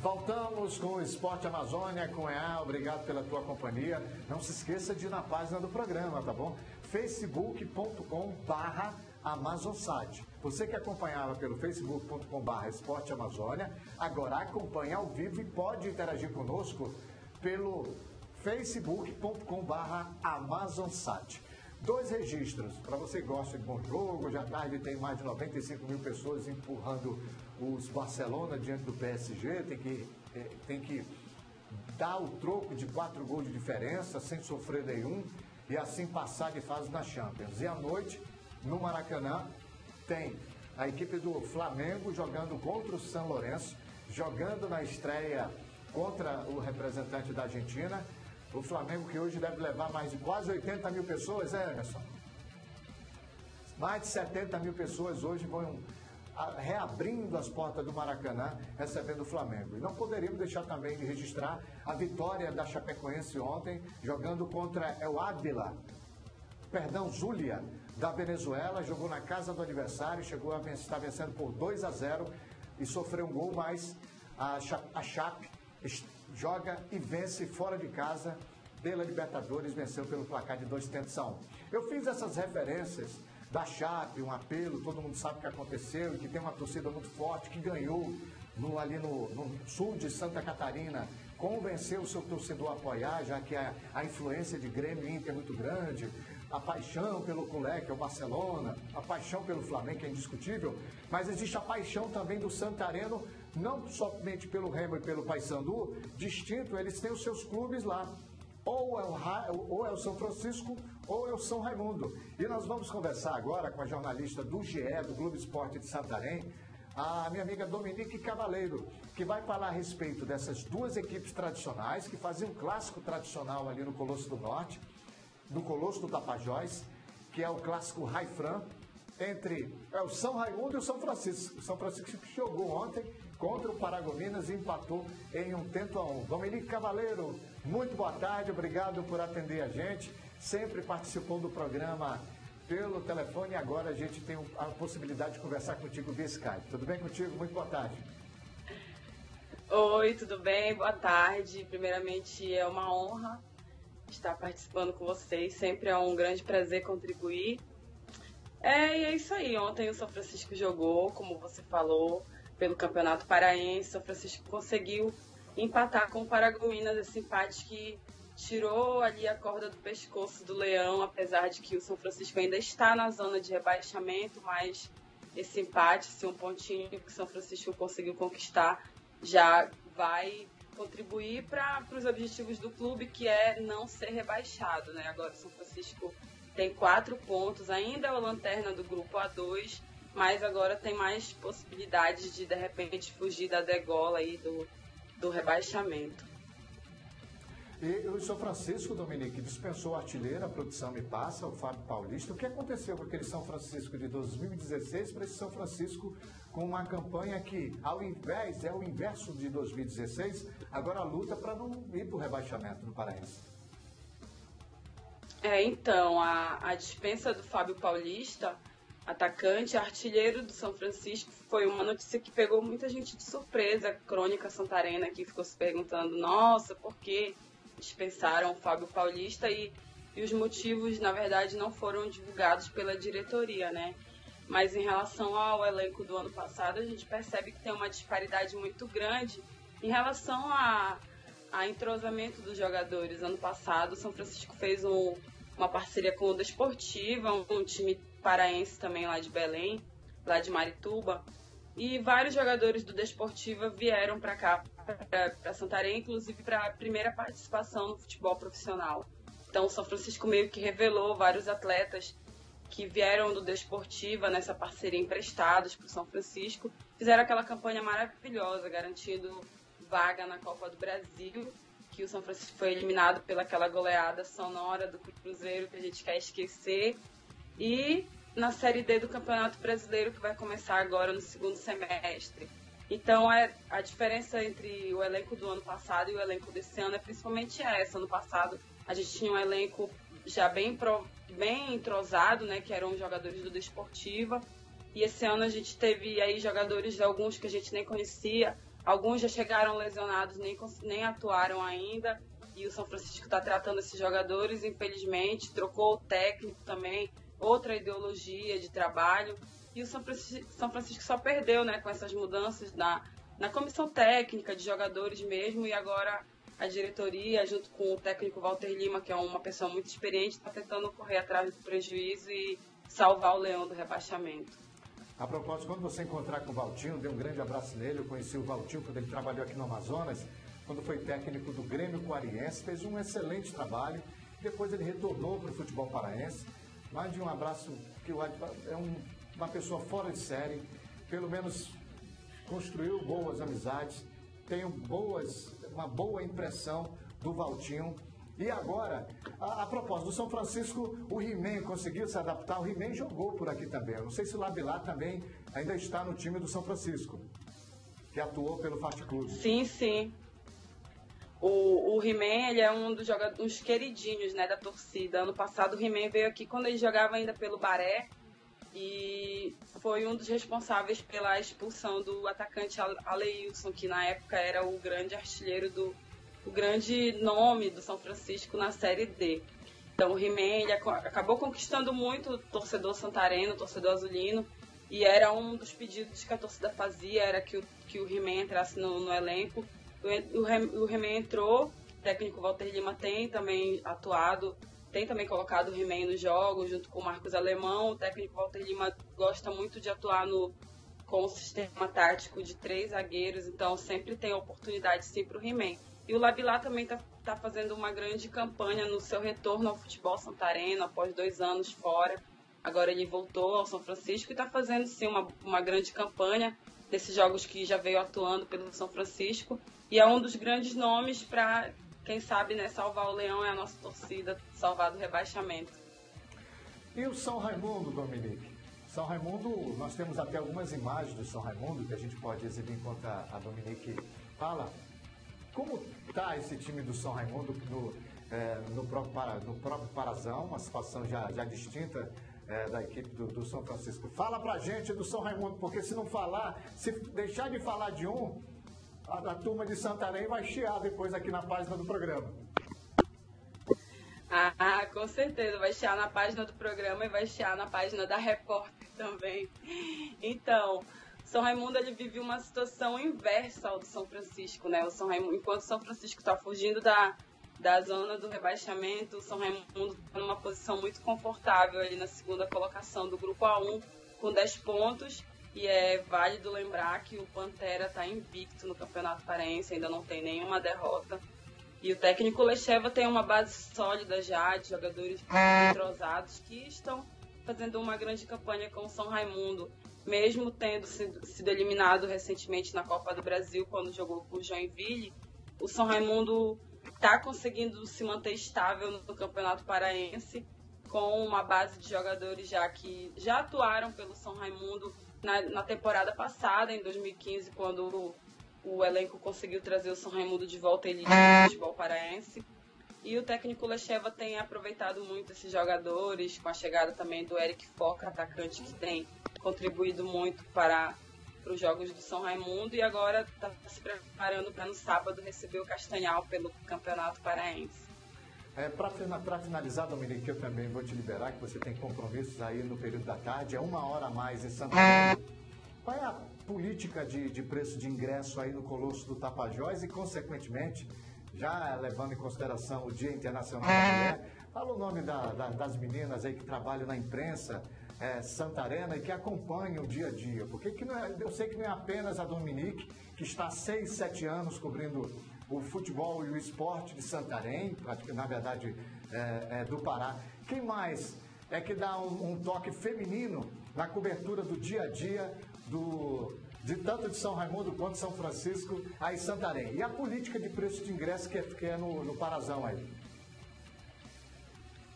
Voltamos com o Esporte Amazônia, com EA, obrigado pela tua companhia. Não se esqueça de ir na página do programa, tá bom? facebook.com/AmazonSat. Você que acompanhava pelo facebook.com/Esporte Amazônia, agora acompanha ao vivo e pode interagir conosco pelo facebook.com/AmazonSat. 2 registros, para você que gosta de bom jogo, já tarde tem mais de 95 mil pessoas empurrando os Barcelona diante do PSG, tem que dar o troco de 4 gols de diferença, sem sofrer nenhum, e assim passar de fase na Champions. E à noite, no Maracanã, tem a equipe do Flamengo jogando contra o São Lourenço, jogando na estreia contra o representante da Argentina. O Flamengo que hoje deve levar mais de quase 80 mil pessoas, Emerson? Mais de 70 mil pessoas hoje vão reabrindo as portas do Maracanã, recebendo o Flamengo. E não poderíamos deixar também de registrar a vitória da Chapecoense ontem, jogando contra Zulia, da Venezuela, jogou na casa do adversário, chegou a estar vencendo por 2-0 e sofreu um gol, mas a Chape joga e vence fora de casa pela Libertadores, venceu pelo placar de 2-1. Eu fiz essas referências da Chape, um apelo, todo mundo sabe o que aconteceu e que tem uma torcida muito forte, que ganhou ali no sul de Santa Catarina, convenceu o seu torcedor a apoiar, já que a influência de Grêmio e Inter é muito grande, a paixão pelo culé, que é o Barcelona, a paixão pelo Flamengo, que é indiscutível, mas existe a paixão também do Santareno, não somente pelo Remo e pelo Paysandu, distinto, eles têm os seus clubes lá. Ou é o São Francisco ou é o São Raimundo. E nós vamos conversar agora com a jornalista do GE, do Globo Esporte de Santarém, a minha amiga Dominique Cavaleiro, que vai falar a respeito dessas 2 equipes tradicionais que faziam um clássico tradicional ali no Colosso do Norte, no Colosso do Tapajós, que é o clássico Raifran, entre o São Raimundo e o São Francisco. O São Francisco que jogou ontem contra o Paragominas e empatou em 1-1. Dominique Cavaleiro, muito boa tarde, obrigado por atender a gente. Sempre participou do programa pelo telefone e agora a gente tem a possibilidade de conversar contigo via Skype. Tudo bem contigo? Muito boa tarde. Oi, tudo bem? Boa tarde. Primeiramente, é uma honra estar participando com vocês. Sempre é um grande prazer contribuir. E é isso aí. Ontem o São Francisco jogou, como você falou, pelo Campeonato Paraense. O São Francisco conseguiu empatar com o Paragominas, esse empate que tirou ali a corda do pescoço do Leão, apesar de que o São Francisco ainda está na zona de rebaixamento, mas esse empate, esse 1 pontinho que o São Francisco conseguiu conquistar, já vai contribuir para os objetivos do clube, que é não ser rebaixado, né? Agora o São Francisco tem 4 pontos, ainda é o lanterna do grupo A2, mas agora tem mais possibilidades de repente, fugir da degola aí do rebaixamento. E o São Francisco, Dominique, dispensou o artilheiro, a produção me passa, o Fábio Paulista. O que aconteceu com aquele São Francisco de 2016 para esse São Francisco com uma campanha que, ao invés, é o inverso de 2016, agora luta para não ir para o rebaixamento no Paraense? Então, a dispensa do Fábio Paulista, atacante, artilheiro do São Francisco, foi uma notícia que pegou muita gente de surpresa. A crônica santarena aqui ficou se perguntando, nossa, por que dispensaram o Fábio Paulista? E os motivos, na verdade, não foram divulgados pela diretoria, né? Mas em relação ao elenco do ano passado, a gente percebe que tem uma disparidade muito grande em relação a entrosamento dos jogadores. Ano passado, o São Francisco fez uma parceria com o Desportiva, um time paraense também lá de Belém, lá de Marituba, e vários jogadores do Desportiva vieram para cá, para Santarém, inclusive para a primeira participação no futebol profissional. Então, o São Francisco meio que revelou vários atletas que vieram do Desportiva nessa parceria emprestados para o São Francisco, fizeram aquela campanha maravilhosa, garantindo vaga na Copa do Brasil, que o São Francisco foi eliminado pelaquela goleada sonora do Cruzeiro que a gente quer esquecer, e na Série D do Campeonato Brasileiro, que vai começar agora no segundo semestre. Então, a diferença entre o elenco do ano passado e o elenco desse ano é principalmente essa. Ano passado, a gente tinha um elenco já bem entrosado, né, que eram os jogadores do Desportiva, e esse ano a gente teve aí jogadores, alguns que a gente nem conhecia, Alguns já chegaram lesionados, nem atuaram ainda, e o São Francisco está tratando esses jogadores, infelizmente, trocou o técnico também, outra ideologia de trabalho, e o São Francisco só perdeu, né, com essas mudanças na comissão técnica, de jogadores mesmo, e agora a diretoria, junto com o técnico Walter Lima, que é uma pessoa muito experiente, está tentando correr atrás do prejuízo e salvar o Leão do rebaixamento. A propósito, quando você encontrar com o Valtinho, dê um grande abraço nele. Eu conheci o Valtinho quando ele trabalhou aqui no Amazonas, quando foi técnico do Grêmio Coariense, fez um excelente trabalho. Depois ele retornou para o futebol paraense. Mande um abraço, que é uma pessoa fora de série, pelo menos construiu boas amizades, tenho uma boa impressão do Valtinho. E agora, a propósito do São Francisco, o He-Man conseguiu se adaptar. O He-Man jogou por aqui também. Eu não sei se o Labilá também ainda está no time do São Francisco, que atuou pelo Fast Club. Sim, sim. O He-Man, ele é um dos jogadores queridinhos, né, da torcida. Ano passado o He-Man veio aqui quando ele jogava ainda pelo Baré e foi um dos responsáveis pela expulsão do atacante Aleilson, que na época era o grande artilheiro o grande nome do São Francisco na Série D. Então o He-Man, ele acabou conquistando muito o torcedor santareno, o torcedor azulino, e era um dos pedidos que a torcida fazia, era que o He-Man entrasse no elenco. O He-Man entrou, o técnico Walter Lima tem também atuado, tem também colocado o He-Man nos jogos, junto com o Marcos Alemão. O técnico Walter Lima gosta muito de atuar com o sistema tático de 3 zagueiros, então sempre tem oportunidade sim para o He-Man. E o Labilá também tá fazendo uma grande campanha no seu retorno ao futebol santareno, após 2 anos fora. Agora ele voltou ao São Francisco e está fazendo sim uma grande campanha desses jogos que já veio atuando pelo São Francisco. E é um dos grandes nomes para, quem sabe, né, salvar o Leão, é a nossa torcida, salvar do rebaixamento. E o São Raimundo, Dominique? São Raimundo, nós temos até algumas imagens do São Raimundo que a gente pode exibir enquanto a Dominique fala. Como está esse time do São Raimundo no próprio Parazão, uma situação já distinta da equipe do São Francisco? Fala pra gente do São Raimundo, porque se não falar, se deixar de falar de um, a turma de Santarém vai chiar depois aqui na página do programa. Ah, com certeza, vai chiar na página do programa e vai chiar na página da Repórter também. Então, São Raimundo, ele vive uma situação inversa ao do São Francisco, né? Enquanto o São Francisco está fugindo da zona do rebaixamento, o São Raimundo está numa posição muito confortável ali na segunda colocação do Grupo A1, com 10 pontos. E é válido lembrar que o Pantera está invicto no Campeonato Paraense, ainda não tem nenhuma derrota. E o técnico Lecheva tem uma base sólida já, de jogadores entrosados que estão fazendo uma grande campanha com o São Raimundo. Mesmo tendo sido eliminado recentemente na Copa do Brasil, quando jogou com o Joinville, o São Raimundo está conseguindo se manter estável no Campeonato Paraense, com uma base de jogadores que já atuaram pelo São Raimundo na temporada passada, em 2015, quando o elenco conseguiu trazer o São Raimundo de volta ele no futebol paraense. E o técnico Lecheva tem aproveitado muito esses jogadores, com a chegada também do Eric Foca, atacante que tem contribuído muito para os jogos do São Raimundo, e agora está se preparando para no sábado receber o Castanhal pelo Campeonato Paraense. Para finalizar, Dominique, eu também vou te liberar, que você tem compromissos aí no período da tarde, é 1 hora a mais em São Paulo. Qual é a política de preço de ingresso aí no Colosso do Tapajós e, consequentemente, já levando em consideração o Dia Internacional da Mulher, fala o nome das meninas aí que trabalham na imprensa santarena e que acompanham o dia a dia, porque eu sei que não é apenas a Dominique, que está há 6, 7 anos cobrindo o futebol e o esporte de Santarém, na verdade do Pará. Quem mais é que dá um toque feminino na cobertura do dia a dia tanto de São Raimundo quanto de São Francisco aí em Santarém? E a política de preço de ingresso que é no Parazão aí?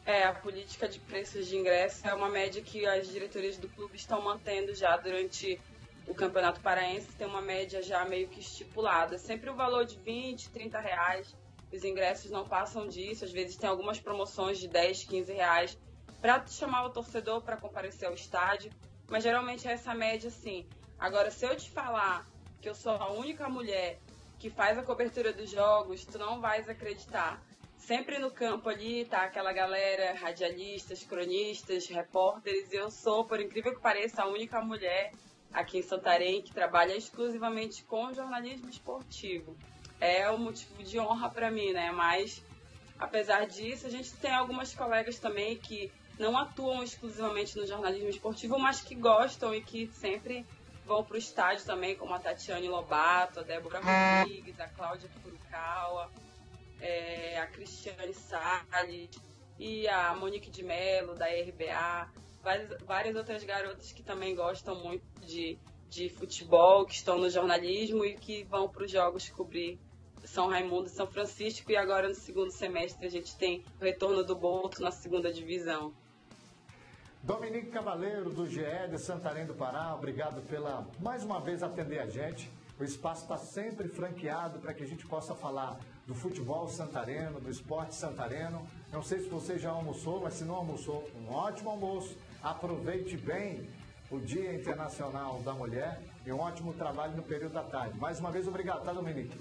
A política de preços de ingresso é uma média que as diretorias do clube estão mantendo já durante o Campeonato Paraense. Tem uma média já meio que estipulada, sempre o valor de 20, 30 reais. Os ingressos não passam disso, às vezes tem algumas promoções de 10, 15 reais para chamar o torcedor para comparecer ao estádio, mas geralmente é essa média sim. Agora, se eu te falar que eu sou a única mulher que faz a cobertura dos jogos, tu não vais acreditar. Sempre no campo ali tá aquela galera, radialistas, cronistas, repórteres, e eu sou, por incrível que pareça, a única mulher aqui em Santarém que trabalha exclusivamente com jornalismo esportivo. É um motivo de honra para mim, né? Mas, apesar disso, a gente tem algumas colegas também que não atuam exclusivamente no jornalismo esportivo, mas que gostam e que sempre vão para o estádio também, como a Tatiane Lobato, a Débora Rodrigues, a Cláudia Furukawa, a Cristiane Salles e a Monique de Mello, da RBA, várias outras garotas que também gostam muito de futebol, que estão no jornalismo e que vão para os jogos cobrir São Raimundo e São Francisco. E agora, no segundo semestre, a gente tem o retorno do Boto na segunda divisão. Dominique Cavaleiro, do GE de Santarém do Pará, obrigado pela, mais uma vez, atender a gente. O espaço está sempre franqueado para que a gente possa falar do futebol santareno, do esporte santareno. Não sei se você já almoçou, mas se não almoçou, um ótimo almoço. Aproveite bem o Dia Internacional da Mulher e um ótimo trabalho no período da tarde. Mais uma vez, obrigado, tá, Dominique?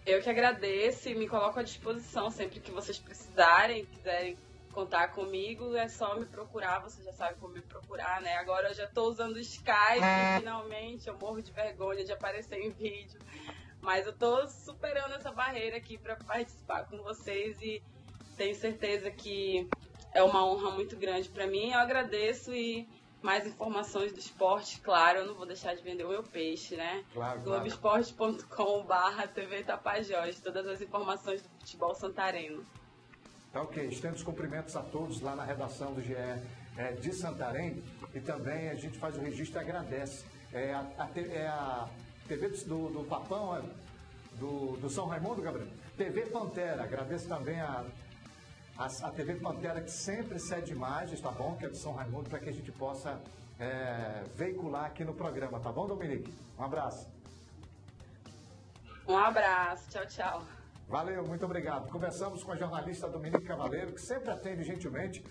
Eu que agradeço e me coloco à disposição sempre que vocês precisarem, quiserem contar comigo, é só me procurar, você já sabe como me procurar, né? Agora eu já estou usando o Skype, finalmente, eu morro de vergonha de aparecer em vídeo, mas eu estou superando essa barreira aqui para participar com vocês e tenho certeza que é uma honra muito grande para mim. Eu agradeço e mais informações do esporte, claro, eu não vou deixar de vender o meu peixe, né? Claro, Globoesporte.com/TV Tapajós, todas as informações do futebol santareno. Tá ok, estendo os cumprimentos a todos lá na redação do GE de Santarém e também a gente faz o registro e agradece. A TV do Papão, do São Raimundo, Gabriel? TV Pantera, agradeço também a TV Pantera que sempre cede imagens, tá bom? Que é do São Raimundo, para que a gente possa veicular aqui no programa, tá bom, Dominique? Um abraço. Um abraço, tchau, tchau. Valeu, muito obrigado. Conversamos com a jornalista Dominique Cavaleiro, que sempre atende gentilmente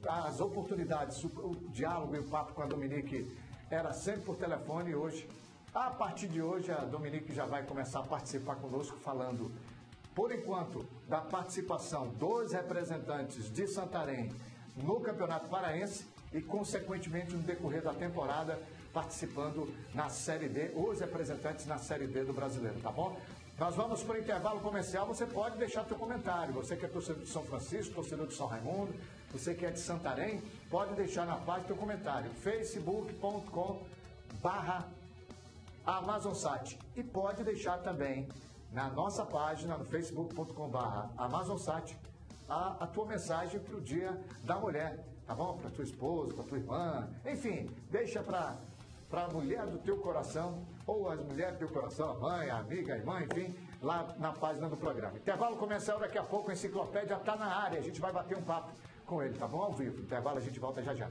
as oportunidades, o diálogo e o papo com a Dominique era sempre por telefone e hoje, a partir de hoje, a Dominique já vai começar a participar conosco falando, por enquanto, da participação dos representantes de Santarém no Campeonato Paraense e, consequentemente, no decorrer da temporada, participando na Série D, os representantes na Série D do Brasileiro, tá bom? Nós vamos para o intervalo comercial, você pode deixar seu comentário. Você que é torcedor de São Francisco, torcedor de São Raimundo, você que é de Santarém, pode deixar na página seu comentário, facebook.com/AmazonSat. E pode deixar também na nossa página, no facebook.com/AmazonSat, a tua mensagem para o Dia da Mulher, tá bom? Para tua esposa, para tua irmã, enfim, deixa para a mulher do teu coração, ou as mulheres do teu coração, a mãe, a amiga, a irmã, enfim, lá na página do programa. Intervalo comercial, daqui a pouco a Enciclopédia está na área, a gente vai bater um papo com ele, tá bom? Ao vivo. Intervalo, a gente volta já já.